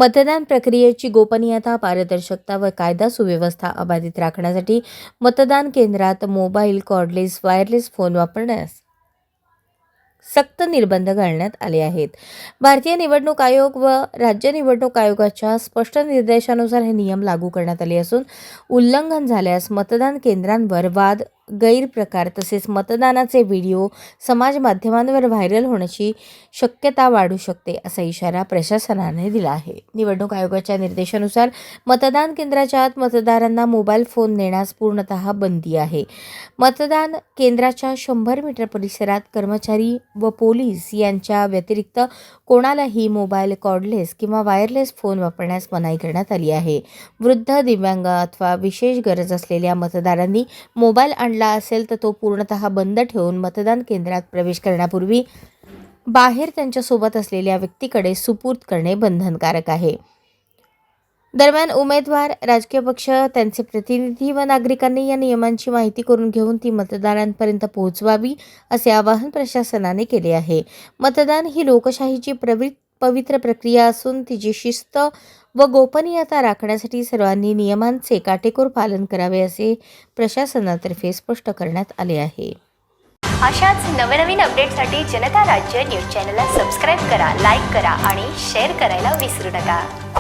मतदान प्रक्रियेची गोपनीयता, पारदर्शकता व कायदा सुव्यवस्था अबाधित राखण्यासाठी मतदान केंद्रात मोबाईल, कॉर्डलेस, वायरलेस फोन वापरण्यास सक्त निर्बंध घालण्यात आले आहेत. भारतीय निवडणूक आयोग व राज्य निवडणूक आयोगाच्या स्पष्ट निर्देशानुसार हे नियम लागू करण्यात आले असून उल्लंघन झाल्यास मतदान केंद्रांवर वाद, गैरप्रकार तसेच मतदानाचे व्हिडिओ समाज माध्यमांवर व्हायरल होण्याची शक्यता वाढू शकते, असा इशारा प्रशासनाने दिला आहे. निवडणूक आयोगाच्या निर्देशानुसार मतदान केंद्राच्या आत मतदारांना मोबाईल फोन नेण्यास पूर्णतः बंदी आहे. मतदान केंद्राच्या 100 मीटर परिसरात कर्मचारी व पोलीस यांच्या व्यतिरिक्त कोणालाही मोबाईल, कॉर्डलेस किंवा वायरलेस फोन वापरण्यास मनाई करण्यात आली आहे. वृद्ध, दिव्यांग अथवा विशेष गरज असलेल्या मतदारांनी मोबाईल आणला असेल तर तो पूर्णतः बंद ठेवून मतदान केंद्रात प्रवेश करण्यापूर्वी बाहेर त्यांच्यासोबत असलेल्या व्यक्तीकडे सुपूर्द करणे बंधनकारक आहे. दरम्यान उमेदवार, राजकीय पक्ष, त्यांचे प्रतिनिधी व नागरिकांनी या नियमांची माहिती करून घेऊन ती मतदारांपर्यंत पोहोचवावी, असे आवाहन प्रशासनाने केले आहे. मतदान ही लोकशाहीची पवित्र प्रक्रिया असून तिची शिस्त व गोपनीयता राखण्यासाठी सर्वांनी नियमांचे काटेकोर पालन करावे, असे प्रशासनातर्फे स्पष्ट करण्यात आले आहे. अशाच नवनवीन अपडेटसाठी जनता राज्य न्यूज चॅनलला सबस्क्राईब करा, लाईक करा आणि शेअर करायला विसरू नका.